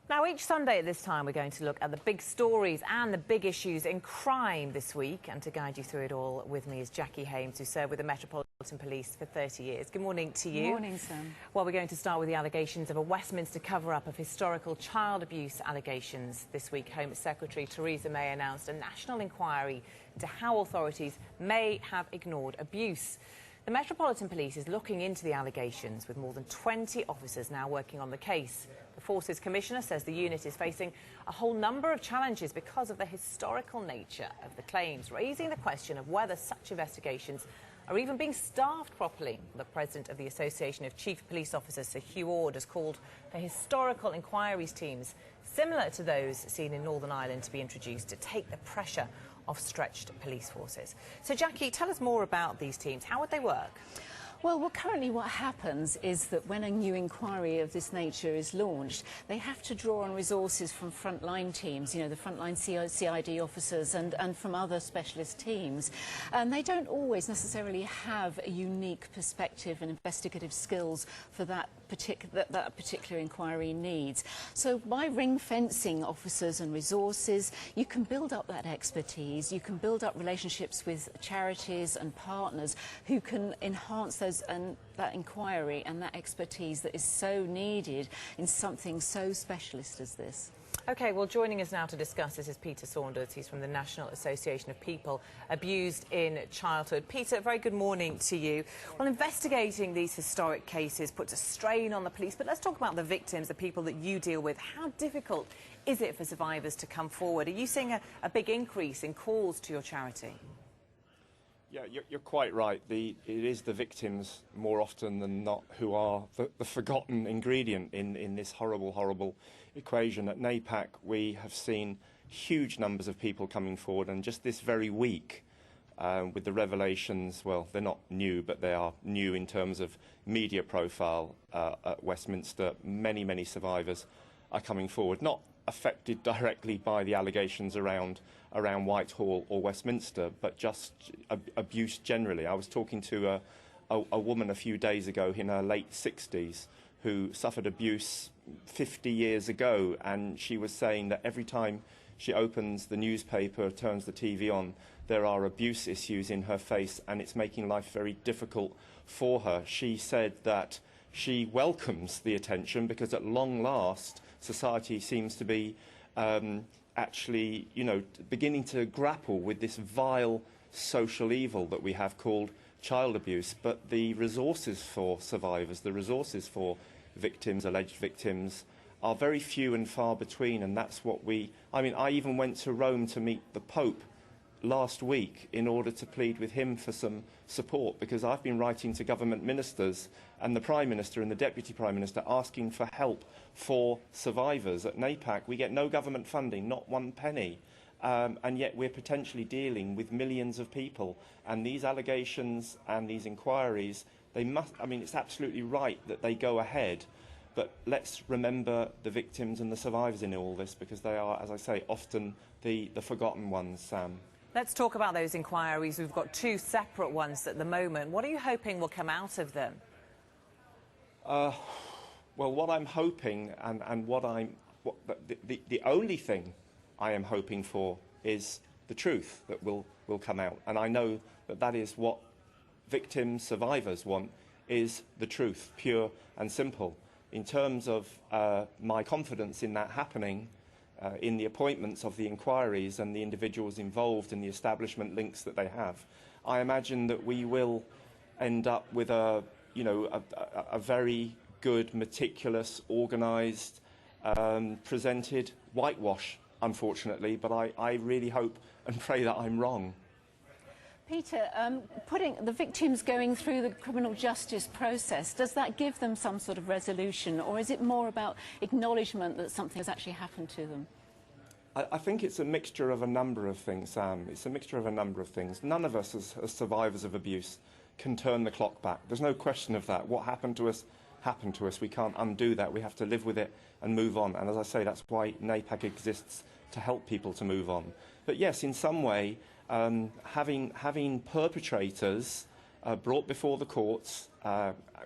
Now, each Sunday at this time, we're going to look at the big stories and the big issues in crime this week. And to guide you through it all with me is Jackie Hames, who served with the Metropolitan Police for 30 years. Good morning to you. Good morning, Sam. Well, we're going to start with the allegations of a Westminster cover-up of historical child abuse allegations. This week, Home Secretary Theresa May announced a national inquiry into how authorities may have ignored abuse. The Metropolitan Police is looking into the allegations, with more than 20 officers now working on the case. The Forces Commissioner says the unit is facing a whole number of challenges because of the historical nature of the claims, raising the question of whether such investigations are even being staffed properly. The President of the Association of Chief Police Officers, Sir Hugh Ord, has called for historical inquiries teams similar to those seen in Northern Ireland to be introduced to take the pressure off stretched police forces. So, Jackie, tell us more about these teams. How would they work? Well, currently what happens is that when a new inquiry of this nature is launched, they have to draw on resources from frontline teams, you know, the frontline CID officers and from other specialist teams. And they don't always necessarily have a unique perspective and investigative skills for that particular inquiry needs. So by ring-fencing officers and resources, you can build up that expertise, you can build up relationships with charities and partners who can enhance those and that inquiry and that expertise that is so needed in something so specialist as this. OK, well, joining us now to discuss this is Peter Saunders. He's from the National Association of People Abused in Childhood. Peter, very good morning to you. Well, investigating these historic cases puts a strain on the police, but let's talk about the victims, the people that you deal with. How difficult is it for survivors to come forward? Are you seeing a big increase in calls to your charity? Yeah, you're quite right. It is the victims more often than not who are the forgotten ingredient in this horrible equation. At NAPAC, we have seen huge numbers of people coming forward, and just this very week, with the revelations, well, they're not new, but they are new in terms of media profile at Westminster. Many survivors are coming forward, not affected directly by the allegations around Whitehall or Westminster, but just abuse generally. I was talking to a woman a few days ago in her late 60s who suffered abuse 50 years ago, and she was saying that every time she opens the newspaper, turns the TV on, there are abuse issues in her face, and it's making life very difficult for her. She said that she welcomes the attention because at long last society seems to be actually, you know, beginning to grapple with this vile social evil that we have called child abuse. But the resources for survivors, the resources for victims, alleged victims, are very few and far between, and that's what I even went to Rome to meet the Pope last week in order to plead with him for some support, because I've been writing to government ministers and the Prime Minister and the Deputy Prime Minister asking for help for survivors. At NAPAC, we get no government funding, not one penny, and yet we're potentially dealing with millions of people. And these allegations and these inquiries, it's absolutely right that they go ahead, but let's remember the victims and the survivors in all this, because they are, as I say, often the forgotten ones, Sam. Let's talk about those inquiries. We've got two separate ones at the moment. What are you hoping will come out of them? Well, what I'm hoping and the only thing I am hoping for is the truth that will come out. And I know that is what victims, survivors want, is the truth, pure and simple. In terms of my confidence in that happening, in the appointments of the inquiries and the individuals involved in the establishment links that they have, I imagine that we will end up with a very good, meticulous, organised, presented whitewash, unfortunately, but I really hope and pray that I'm wrong. Peter, putting the victims going through the criminal justice process, does that give them some sort of resolution, or is it more about acknowledgement that something has actually happened to them? I think it's a mixture of a number of things, Sam. It's a mixture of a number of things. None of us as survivors of abuse can turn the clock back. There's no question of that. What happened to us happened to us. We can't undo that. We have to live with it and move on. And as I say, that's why NAPAC exists, to help people to move on. But yes, in some way, having perpetrators brought before the courts,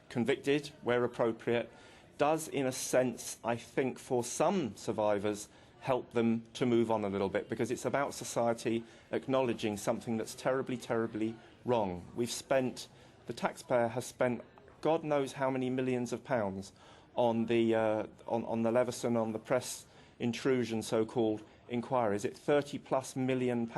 convicted where appropriate, does, in a sense, I think, for some survivors, help them to move on a little bit, because it's about society acknowledging something that's terribly, terribly wrong. The taxpayer has spent God knows how many millions of pounds on the Leveson, on the press intrusion, so-called inquiry. Is it £30+ million?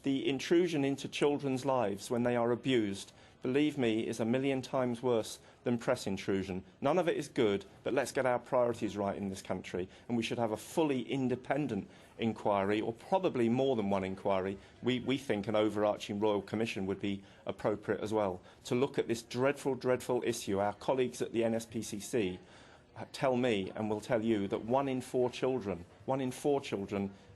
The intrusion into children's lives when they are abused, believe me, is 1,000,000 times worse than press intrusion. None of it is good, but let's get our priorities right in this country, and we should have a fully independent inquiry, or probably more than one inquiry. We think an overarching royal commission would be appropriate as well, to look at this dreadful, dreadful issue. Our colleagues at the NSPCC tell me, and will tell you, that 1 in 4 children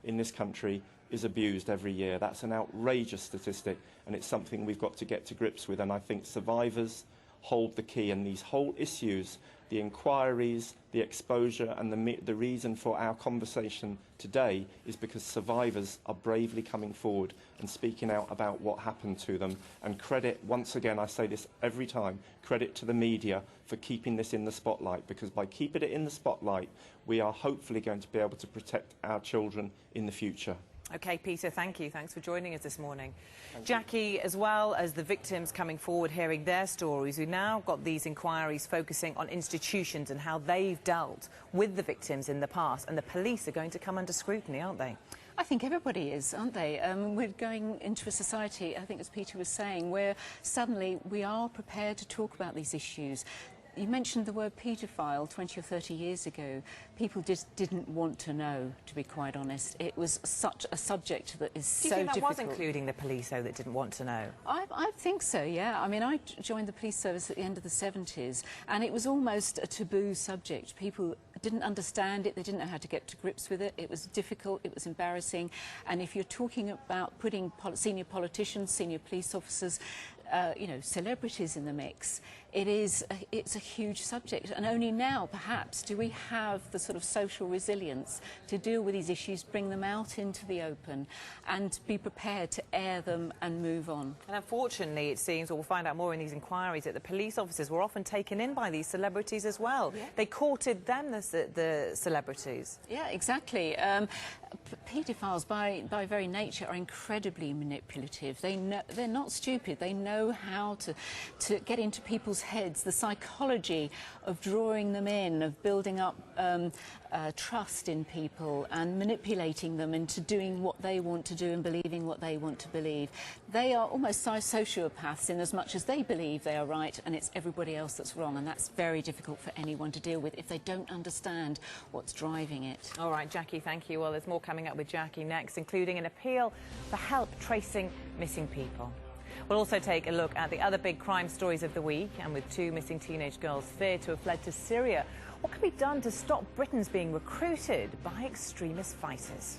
in this country is abused every year. That's an outrageous statistic, and it's something we've got to get to grips with. And I think survivors hold the key, and these whole issues, the inquiries, the exposure, and the reason for our conversation today is because survivors are bravely coming forward and speaking out about what happened to them. And credit, once again, I say this every time, credit to the media for keeping this in the spotlight, because by keeping it in the spotlight, we are hopefully going to be able to protect our children in the future. OK, Peter, thank you. Thanks for joining us this morning. Jackie, as well as the victims coming forward, hearing their stories, we've now got these inquiries focusing on institutions and how they've dealt with the victims in the past. And the police are going to come under scrutiny, aren't they? I think everybody is, aren't they? We're going into a society, I think, as Peter was saying, where suddenly we are prepared to talk about these issues. You mentioned the word paedophile 20 or 30 years ago. People just didn't want to know, to be quite honest. It was such a subject that is so difficult. Do you think that was including the police, though, that didn't want to know? I think so, yeah. I mean, I joined the police service at the end of the 70s, and it was almost a taboo subject. People didn't understand it, they didn't know how to get to grips with it. It was difficult, it was embarrassing. And if you're talking about putting senior politicians, senior police officers, you know, celebrities in the mix, it's a huge subject, and only now perhaps do we have the sort of social resilience to deal with these issues, bring them out into the open and be prepared to air them and move on. And unfortunately, it seems, or we'll find out more in these inquiries, that the police officers were often taken in by these celebrities as well. Yeah. They courted them, the celebrities. Yeah, exactly. Paedophiles, by very nature, are incredibly manipulative. They're not stupid. They know how to get into people's heads, the psychology of drawing them in, of building up trust in people and manipulating them into doing what they want to do and believing what they want to believe. They are almost sociopaths in as much as they believe they are right and it's everybody else that's wrong, and that's very difficult for anyone to deal with if they don't understand what's driving it. All right, Jackie, thank you. Well, there's more coming up with Jackie next, including an appeal for help tracing missing people. We'll also take a look at the other big crime stories of the week, and with 2 missing teenage girls feared to have fled to Syria, what can be done to stop Britons being recruited by extremist fighters?